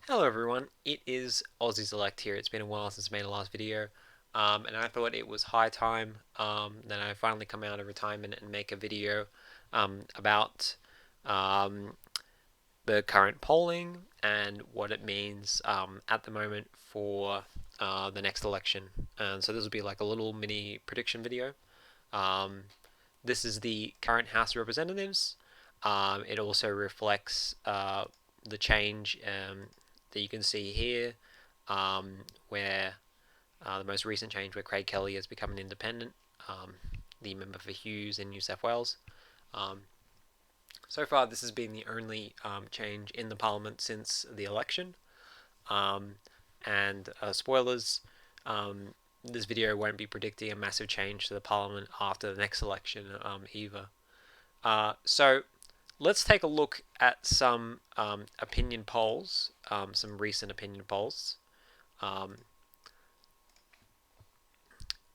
Hello everyone, it is Aussie Select here. It's been a while since I made a last video, and I thought it was high time that I finally come out of retirement and make a video about um, the current polling and what it means at the moment for the next election. And so this will be like a little mini prediction video. Um, this is the current House of Representatives. It also reflects the change that you can see here, where the most recent change where Craig Kelly has become an independent, the member for Hughes in New South Wales. Um, so far, this has been the only change in the Parliament since the election. Um, and spoilers, this video won't be predicting a massive change to the Parliament after the next election either. So let's take a look at some opinion polls, some recent opinion polls. Um,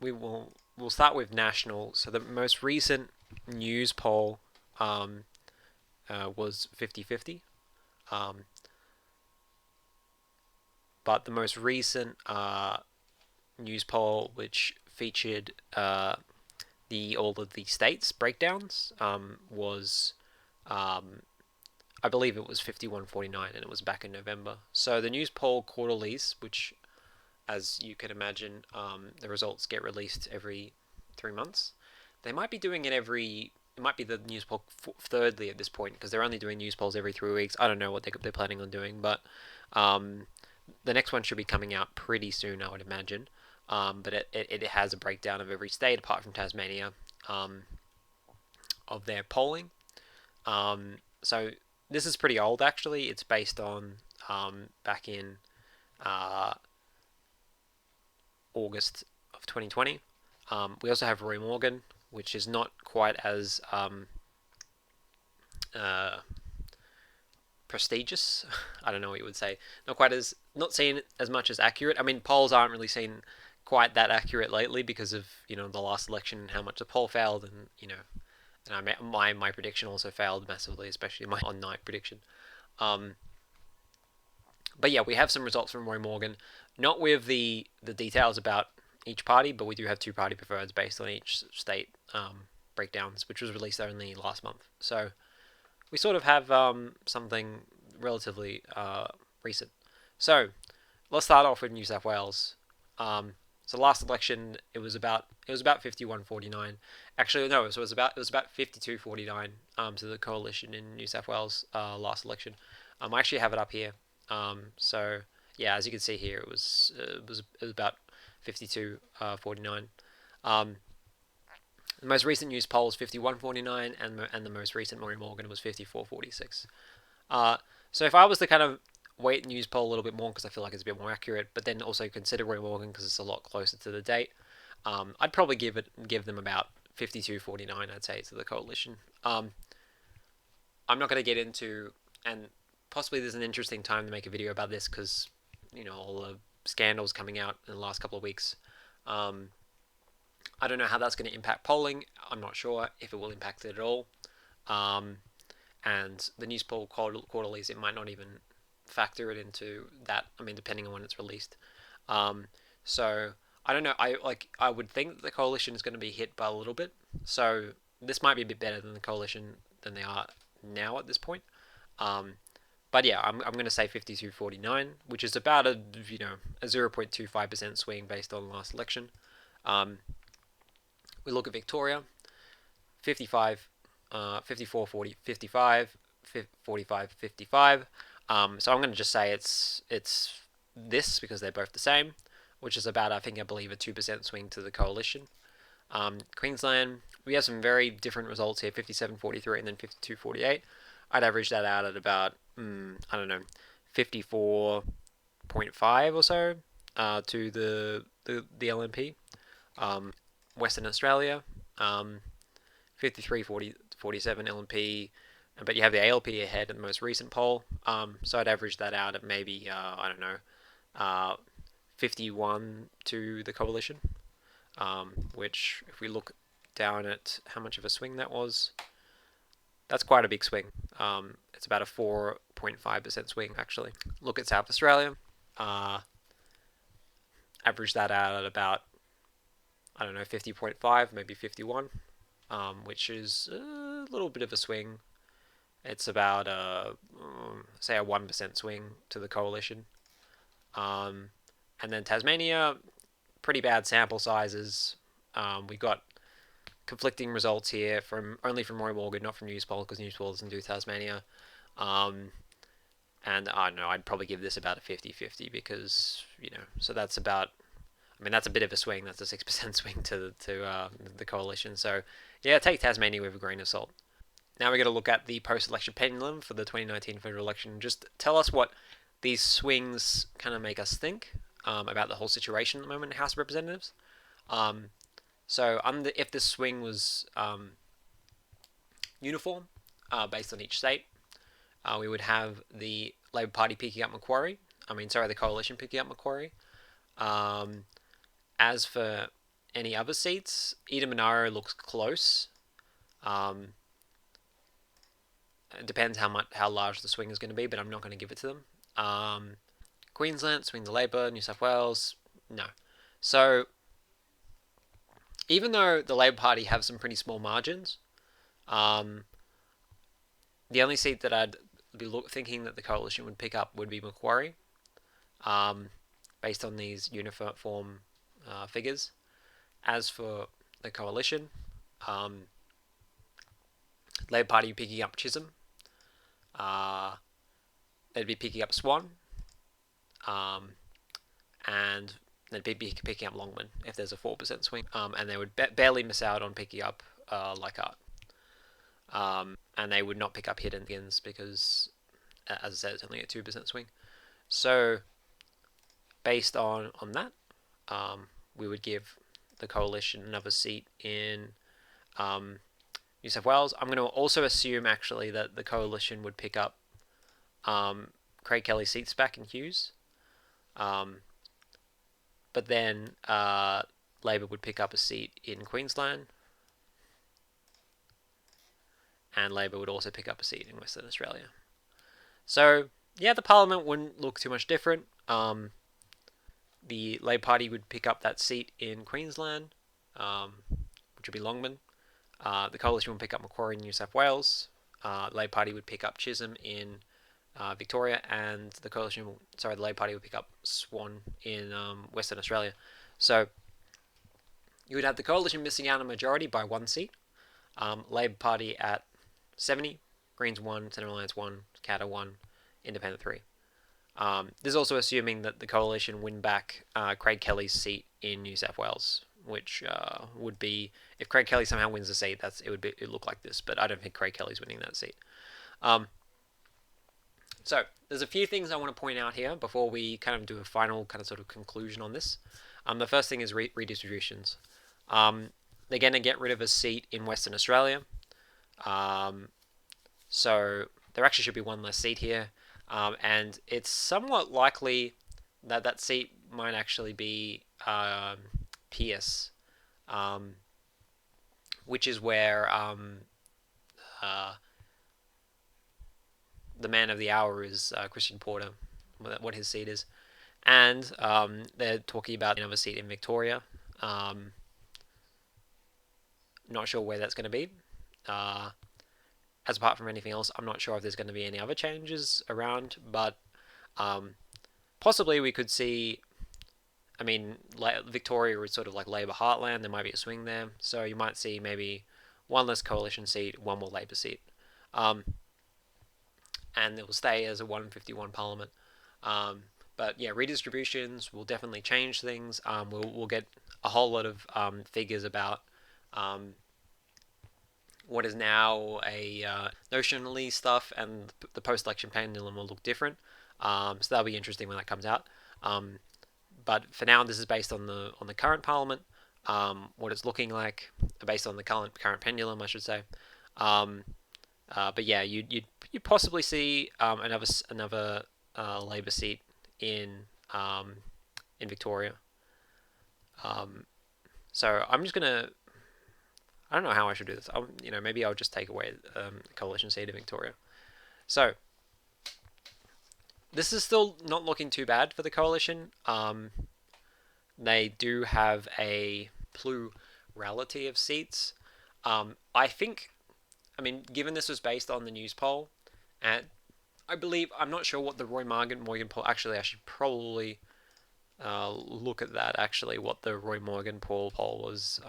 we'll start with national. So the most recent news poll was 50-50. But the most recent news poll, which featured all of the states breakdowns, was I believe it was 51-49, and it was back in November. So the news poll quarterlies, which, as you can imagine, the results get released every 3 months. They might be doing it every. It might be the news poll thirdly at this point because they're only doing news polls every 3 weeks. I don't know what they're planning on doing, but the next one should be coming out pretty soon, I would imagine. But it has a breakdown of every state apart from Tasmania of their polling. So this is pretty old actually. It's based on back in August of 2020. We also have Roy Morgan, which is not quite as prestigious. I don't know what you would say. Not seen as much as accurate. I mean, polls aren't really seen quite that accurate lately because of the last election and how much the poll failed, and my prediction also failed massively, especially my on night prediction. Um, but yeah, we have some results from Roy Morgan, not with the details about each party, but we do have two party preferreds based on each state breakdowns, which was released only last month. So we sort of have something relatively recent. So let's start off with New South Wales. So last election it was about 51-49. Actually, no, so it was about 52-49 to the coalition in New South Wales last election. I actually have it up here. So yeah, as you can see here, it was about 52-49. The most recent news poll was 51-49, and the most recent Murray Morgan was 54-46. So if I was to kind of weight news poll a little bit more because I feel like it's a bit more accurate, but then also consider Roy Morgan because it's a lot closer to the date, I'd probably give them about 52-49. I'd say to the coalition. I'm not going to get into, and possibly there's an interesting time to make a video about this because all the scandals coming out in the last couple of weeks. I don't know how that's going to impact polling. I'm not sure if it will impact it at all. And the news poll quarterlies, it might not even factor it into that. I mean, depending on when it's released. So I don't know. I would think that the coalition is going to be hit by a little bit. So this might be a bit better than the coalition than they are now at this point. But yeah, I'm going to say 52-49, which is about a 0.25% swing based on the last election. We look at Victoria, 55, 54, 40, 55, 45, 55. So I'm going to just say it's this because they're both the same, which is about, I believe, a 2% swing to the coalition. Queensland, we have some very different results here, 57-43 and then 52-48. I'd average that out at about, I don't know, 54.5 or so to the LNP. Western Australia, 53-47 LNP, but you have the ALP ahead in the most recent poll. So I'd average that out at maybe, I don't know, 51 to the coalition, which if we look down at how much of a swing that was, That's quite a big swing. It's about a 4.5% swing, actually. Look at South Australia. Uh, Average that out at about, I don't know, 50.5, maybe 51, which is a little bit of a swing. It's about, say, a 1% swing to the coalition. Um, and then Tasmania, pretty bad sample sizes. We got conflicting results here from only from Roy Morgan, not from Newspoll, because Newspoll doesn't do Tasmania. Um, and I don't know, I'd probably give this about a 50-50 because, so that's about, I mean, that's a bit of a swing. That's a 6% swing to the coalition. So, yeah, take Tasmania with a grain of salt. Now we're going to look at the post-election pendulum for the 2019 federal election. Just tell us what these swings kind of make us think about the whole situation at the moment in House of Representatives. Um, if this swing was uniform based on each state, we would have the Labor Party picking up Macquarie. The coalition picking up Macquarie. As for any other seats, Eden Monaro looks close. It depends how large the swing is going to be, but I'm not going to give it to them. Queensland, swing the Labor. New South Wales, no. So even though the Labor Party have some pretty small margins, the only seat that I'd be thinking that the coalition would pick up would be Macquarie, based on these uniform figures. As for the coalition, Labor Party picking up Chisholm. They'd be picking up Swan. And they'd be picking up Longman if there's a 4% swing. And they would barely miss out on picking up Leichhardt. And they would not pick up Higgins because, as I said, it's only a 2% swing. So, based on that, we would give the coalition another seat in New South Wales. I'm going to also assume, actually, that the coalition would pick up Craig Kelly's seats back in Hughes. But then Labor would pick up a seat in Queensland. And Labor would also pick up a seat in Western Australia. So, yeah, the Parliament wouldn't look too much different. The Labor Party would pick up that seat in Queensland, which would be Longman. The Coalition would pick up Macquarie in New South Wales. Labor Party would pick up Chisholm in Victoria, and the Labor Party would pick up Swan in Western Australia. So you would have the Coalition missing out on a majority by one seat. Labor Party at 70, Greens 1, Centre Alliance 1, Katter 1, Independent 3. This is also assuming that the coalition win back Craig Kelly's seat in New South Wales, which would be, if Craig Kelly somehow wins the seat, it would look like this. But I don't think Craig Kelly's winning that seat. So there's a few things I want to point out here before we kind of do a final kind of sort of conclusion on this. The first thing is redistributions. They're going to get rid of a seat in Western Australia. So there actually should be one less seat here. And it's somewhat likely that that seat might actually be Pierce, which is where the man of the hour is Christian Porter, what his seat is. And they're talking about another seat in Victoria. Not sure where that's going to be. As apart from anything else, I'm not sure if there's going to be any other changes around, but possibly we could see, Victoria is sort of like Labor heartland. There might be a swing there. So you might see maybe one less coalition seat, one more Labor seat. And it will stay as a 151 parliament. But yeah, redistributions will definitely change things. We'll get a whole lot of figures about what is now a notionally stuff, and the post-election pendulum will look different. So that'll be interesting when that comes out. But for now, this is based on the current parliament, what it's looking like, based on the current pendulum, I should say. But yeah, you'd possibly see another Labor seat in Victoria. So I'm just gonna. I don't know how I should do this. Maybe I'll just take away coalition seat in Victoria. So this is still not looking too bad for the coalition. They do have a plurality of seats. I think, given this was based on the news poll, and I believe, I'm not sure what the Roy Morgan poll, actually I should probably look at that, actually, what the Roy Morgan poll was.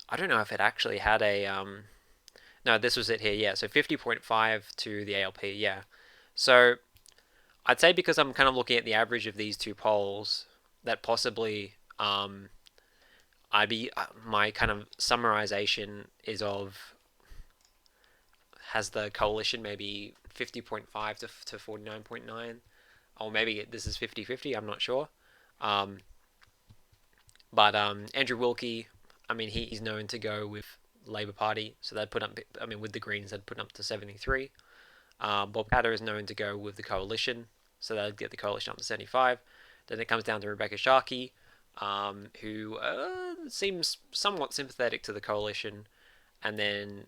I don't know if it actually had a, no, this was it here, yeah, so 50.5 to the ALP, yeah. So I'd say, because I'm kind of looking at the average of these two polls, that possibly my kind of summarization has the coalition maybe 50.5 to 49.9, or maybe this is 50-50, I'm not sure. But Andrew Wilkie, he's known to go with Labour Party, so they'd put up, with the Greens, they'd put up to 73. Bob Katter is known to go with the coalition, so they'd get the coalition up to 75. Then it comes down to Rebecca Sharkey, who seems somewhat sympathetic to the coalition, and then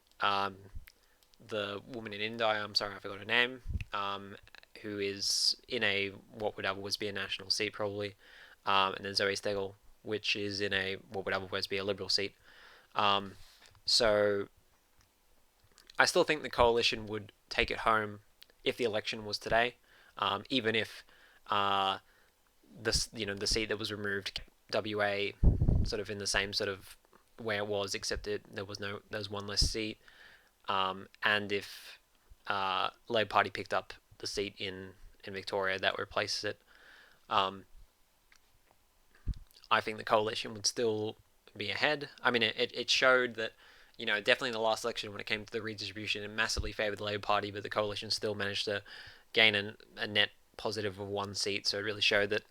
the woman in Indi, I'm sorry, I forgot her name, who is in what would otherwise be a national seat, probably, and then Zoe Stegel, which is in what would otherwise be a Liberal seat. So I still think the coalition would take it home if the election was today, even if the seat that was removed, WA, sort of in the same sort of where it was, except there was one less seat, and if Labour Party picked up the seat in Victoria that replaces it, I think the coalition would still be ahead. It showed that, definitely in the last election when it came to the redistribution, it massively favoured the Labour Party, but the coalition still managed to gain a net positive of one seat, so it really showed that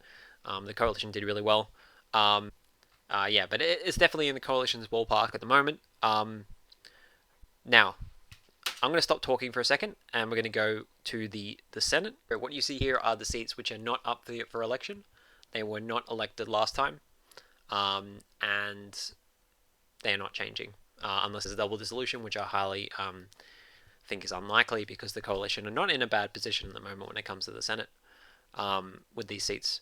the coalition did really well. But it's definitely in the coalition's ballpark at the moment. Now, I'm going to stop talking for a second, and we're going to go to the Senate. What you see here are the seats which are not up for election. They were not elected last time, and they're not changing unless there's a double dissolution, which I highly think is unlikely, because the coalition are not in a bad position at the moment when it comes to the Senate with these seats.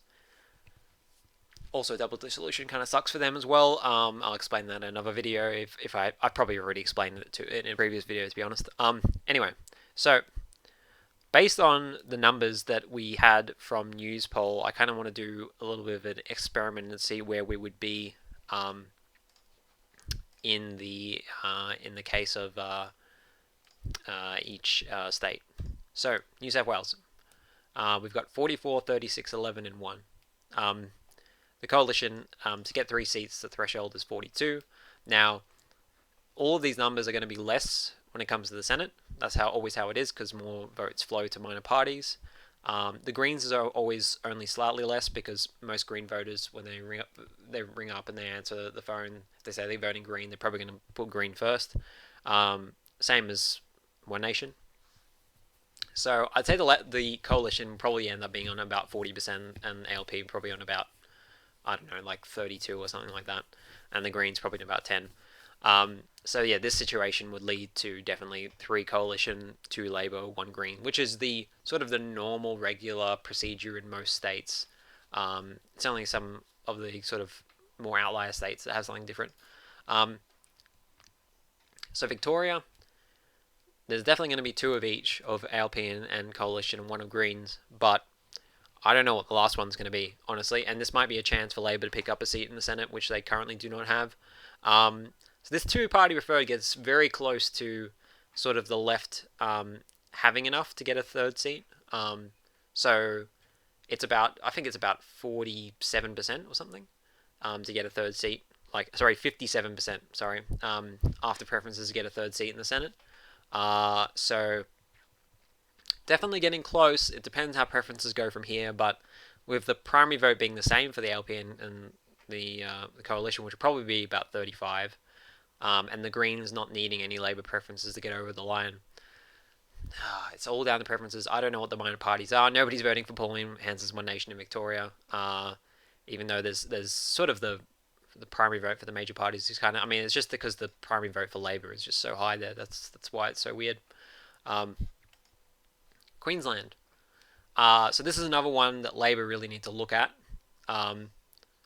Also, double dissolution kind of sucks for them as well. I'll explain that in another video. If I probably already explained it in a previous video, to be honest. Anyway, so based on the numbers that we had from News Poll, I kind of want to do a little bit of an experiment and see where we would be in the case of each state. So New South Wales, we've got 44, 36, 11, and 1. The coalition, to get 3 seats, the threshold is 42. Now, all of these numbers are going to be less when it comes to the Senate. That's always how it is, because more votes flow to minor parties. The Greens are always only slightly less, because most Green voters, when they ring up and they answer the phone, if they say they're voting Green, they're probably going to put Green first. Same as One Nation. So I'd say the coalition probably end up being on about 40%, and ALP probably on about, I don't know, like 32 or something like that, and the Greens probably on about 10. So yeah, this situation would lead to definitely 3 coalition, 2 Labour, 1 Green, which is the sort of the normal, regular procedure in most states. It's only some of the sort of more outlier states that have something different. So Victoria, there's definitely going to be 2 of each, of ALP and coalition, and 1 of Greens, but I don't know what the last one's going to be, honestly, and this might be a chance for Labour to pick up a seat in the Senate, which they currently do not have. So this 2-party preferred gets very close to sort of the left having enough to get a 3rd seat. So it's about, I think it's about 47% or something to get a 3rd seat. 57%, sorry, after preferences to get a 3rd seat in the Senate. So definitely getting close. It depends how preferences go from here, but with the primary vote being the same for the LP and the coalition, which will probably be about 35, and the Greens not needing any Labour preferences to get over the line. It's all down to preferences. I don't know what the minor parties are. Nobody's voting for Pauline Hanson's One Nation in Victoria, even though there's sort of the the primary vote for the major parties is kind of. I mean, it's just because the primary vote for Labour is just so high there. That's why it's so weird. Um, Queensland. So this is another one that Labour really need to look at. Um,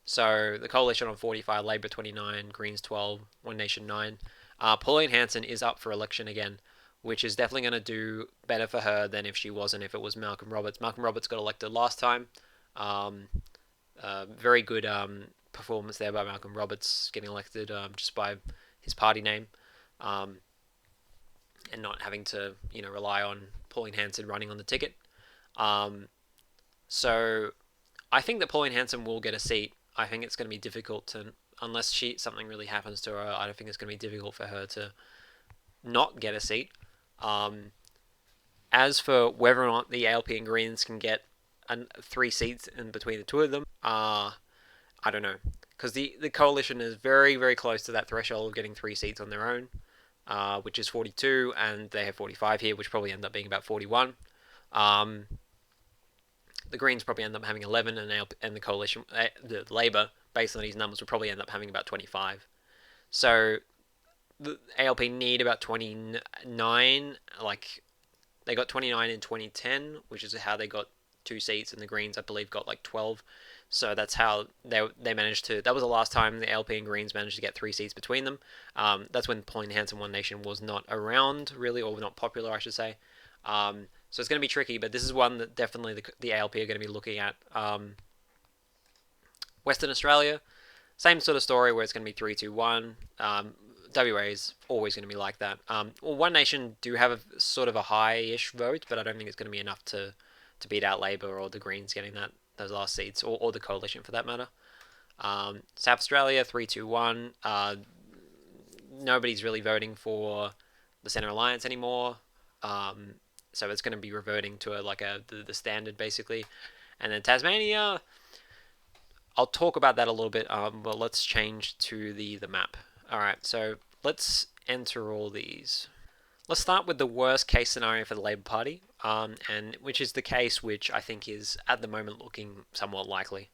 so the coalition on 45, Labour 29, Greens 12, One Nation 9. Pauline Hanson is up for election again, which is definitely going to do better for her than if she wasn't, if it was Malcolm Roberts. Malcolm Roberts got elected last time. Um, very good performance there by Malcolm Roberts getting elected just by his party name, um, and not having to rely on Pauline Hanson running on the ticket. Um, so I think that Pauline Hanson will get a seat. I think it's going to be difficult to, unless something really happens to her. I don't think it's going to be difficult for her to not get a seat. Um, as for whether or not the ALP and Greens can get 3 seats in between the two of them, I don't know, because the coalition is very, very close to that threshold of getting 3 seats on their own, which is 42, and they have 45 here, which probably end up being about 41. The Greens probably end up having 11, and the coalition, the Labour, based on these numbers, will probably end up having about 25. So the ALP need about 29. Like, they got 29 in 2010, which is how they got 2 seats, and the Greens, I believe, got like 12. So that's how they managed to. That was the last time the LP and Greens managed to get 3 seats between them. That's when Pauline Hanson One Nation was not around really, or not popular, I should say. So it's going to be tricky, but this is one that definitely the ALP are going to be looking at. Western Australia, same sort of story where it's going to be 3-2-1. WA is always going to be like that. Well, One Nation do have a sort of a high-ish vote, but I don't think it's going to be enough to beat out Labor or the Greens getting those last seats, or the coalition for that matter. South Australia 3-2-1. Nobody's really voting for the Centre Alliance anymore, so it's going to be reverting to the standard basically. And then Tasmania, I'll talk about that a little bit, but let's change to the map. Alright, so let's enter all these. Let's start with the worst case scenario for the Labor Party, and which is the case which I think is at the moment looking somewhat likely,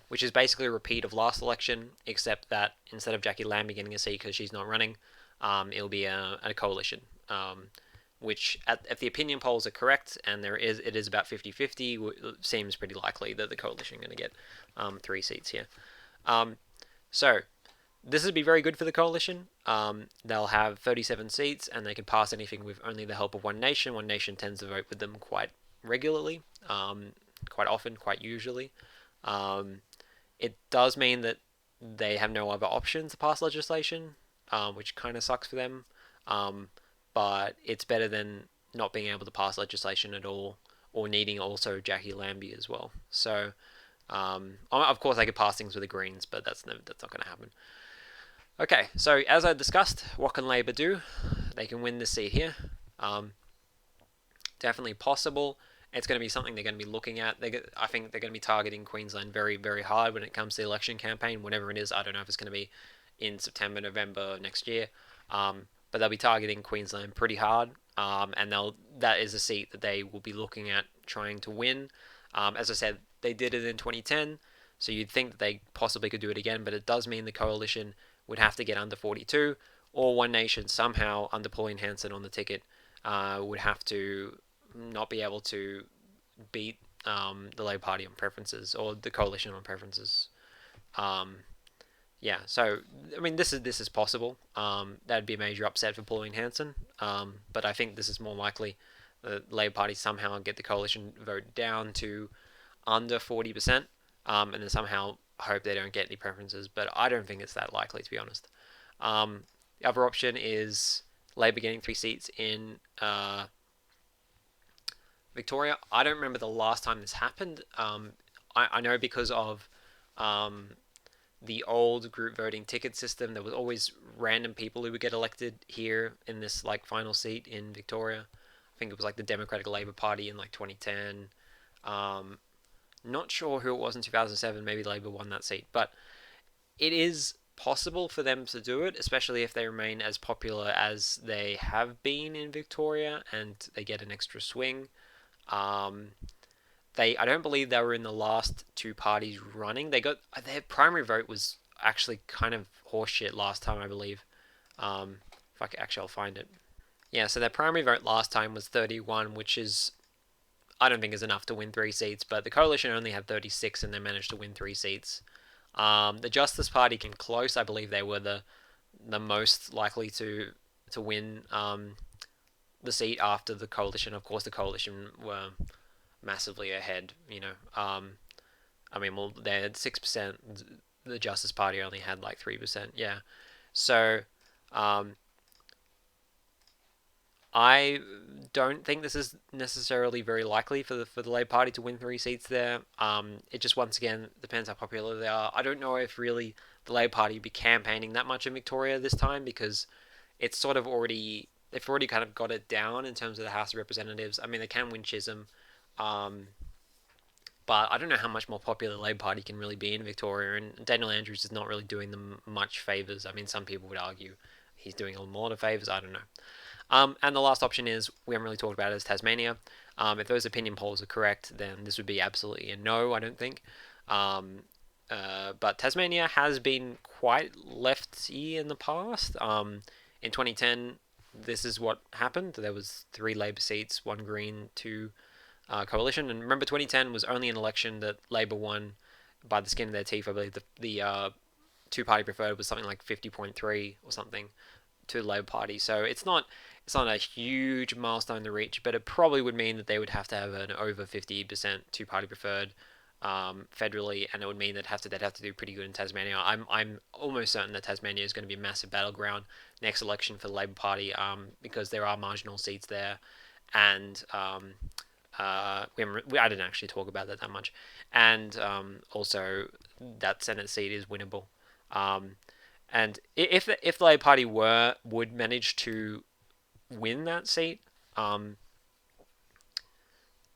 which is basically a repeat of last election, except that instead of Jackie Lambie getting a seat because she's not running, it'll be a coalition, which if the opinion polls are correct, and it is about 50-50, seems pretty likely that the coalition are going to get 3 seats here. So this would be very good for the coalition. They'll have 37 seats, and they can pass anything with only the help of One Nation. One Nation tends to vote with them quite regularly, quite often, quite usually. It does mean that they have no other options to pass legislation, which kind of sucks for them. But it's better than not being able to pass legislation at all, or needing also Jackie Lambie as well. So, of course, they could pass things with the Greens, but that's not going to happen. Okay, so as I discussed, what can Labor do? They can win this seat here. Definitely possible. It's going to be something they're going to be looking at. I think they're going to be targeting Queensland very, very hard when it comes to the election campaign, whatever it is. I don't know if it's going to be in September, November next year, but they'll be targeting Queensland pretty hard, and that is a seat that they will be looking at trying to win. As I said, they did it in 2010, so you'd think that they possibly could do it again, but it does mean the coalition would have to get under 42, or One Nation somehow under Pauline Hanson on the ticket would have to not be able to beat the Labour Party on preferences, or the coalition on preferences. Yeah, so I mean this is possible. That'd be a major upset for Pauline Hanson, but I think this is more likely. The Labour Party somehow get the coalition vote down to under 40%, and then somehow hope they don't get any preferences, but I don't think it's that likely, to be honest. The other option is Labor getting 3 seats in Victoria. I don't remember the last time this happened. I know because of the old group voting ticket system, there was always random people who would get elected here in this final seat in Victoria. I think it was the Democratic Labour Party in 2010. Not sure who it was in 2007. Maybe Labour won that seat, but it is possible for them to do it, especially if they remain as popular as they have been in Victoria and they get an extra swing. I don't believe they were in the last 2 parties running. Their primary vote was actually kind of horseshit last time, I believe. If I can, actually, I'll find it. Yeah, so their primary vote last time was 31, which is I don't think is enough to win 3 seats, but the coalition only had 36 and they managed to win 3 seats. The Justice Party came close. I believe they were the most likely to win the seat after the coalition. Of course, the coalition were massively ahead. I mean, well, they had 6%. The Justice Party only had like 3%. Yeah, so um, I don't think this is necessarily very likely for the Labour Party to win 3 seats there. It just once again depends how popular they are. I don't know if really the Labour Party will be campaigning that much in Victoria this time because it's sort of already they've already kind of got it down in terms of the House of Representatives. I mean, they can win Chisholm, um, but I don't know how much more popular the Labour Party can really be in Victoria. And Daniel Andrews is not really doing them much favours. I mean, some people would argue he's doing a lot of favours. I don't know. And the last option is we haven't really talked about it, is Tasmania. If those opinion polls are correct, then this would be absolutely a no. I don't think. Um, but Tasmania has been quite lefty in the past. In 2010, this is what happened. There was 3 Labor seats, 1 Green, 2 Coalition. And remember, 2010 was only an election that Labor won by the skin of their teeth. I believe the two-party preferred was something like 50.3 or something to the Labor Party. So it's not a huge milestone to reach, but it probably would mean that they would have to have an over 50% two-party preferred federally, and it would mean they'd have to do pretty good in Tasmania. I'm almost certain that Tasmania is going to be a massive battleground next election for the Labor Party, because there are marginal seats there, and I didn't actually talk about that much, and also that Senate seat is winnable. Um, and if the Labor Party would manage to win that seat, um,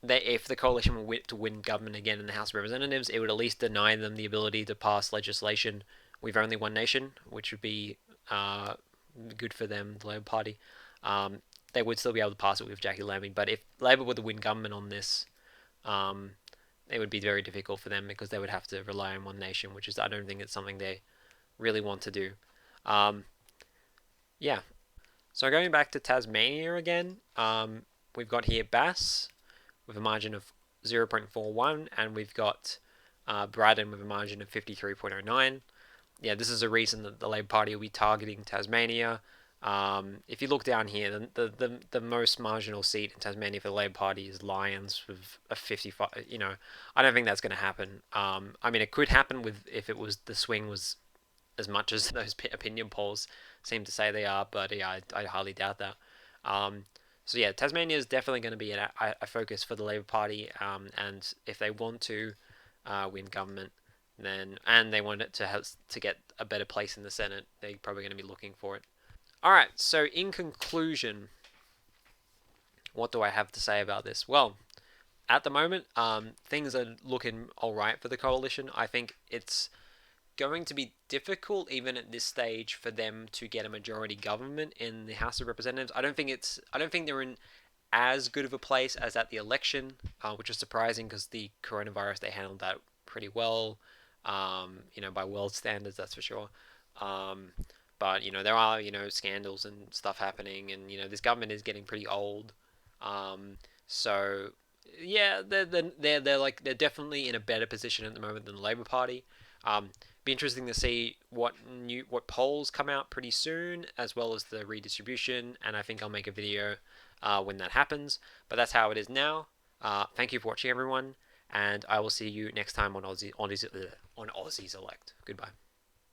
if the coalition were to win government again in the House of Representatives, it would at least deny them the ability to pass legislation with only one nation, which would be good for them, the Labor Party. They would still be able to pass it with Jackie Lambie, but if Labor were to win government on this, um, it would be very difficult for them because they would have to rely on one nation, which is I don't think it's something they really want to do. Um, yeah. So going back to Tasmania again, we've got here Bass with a margin of 0.41, and we've got Braddon with a margin of 53.09. Yeah, this is a reason that the Labor Party will be targeting Tasmania. If you look down here, the most marginal seat in Tasmania for the Labor Party is Lyons with a 55. I don't think that's going to happen. I mean, it could happen if it was the swing was as much as those opinion polls seem to say they are, but yeah, I highly doubt that. So yeah, Tasmania is definitely going to be a focus for the Labor Party, and if they want to win government, and they want it to get a better place in the Senate, they're probably going to be looking for it. All right. So in conclusion, what do I have to say about this? Well, at the moment, things are looking all right for the coalition. I think it's going to be difficult even at this stage for them to get a majority government in the House of Representatives. I don't think they're in as good of a place as at the election, which is surprising because the coronavirus they handled that pretty well. By world standards, that's for sure. Um, but there are scandals and stuff happening, and this government is getting pretty old. Um, so yeah, they're definitely in a better position at the moment than the Labor Party. Be interesting to see what polls come out pretty soon, as well as the redistribution, and I think I'll make a video when that happens. But that's how it is now. Thank you for watching, everyone, and I will see you next time on Aussies Elect. Goodbye.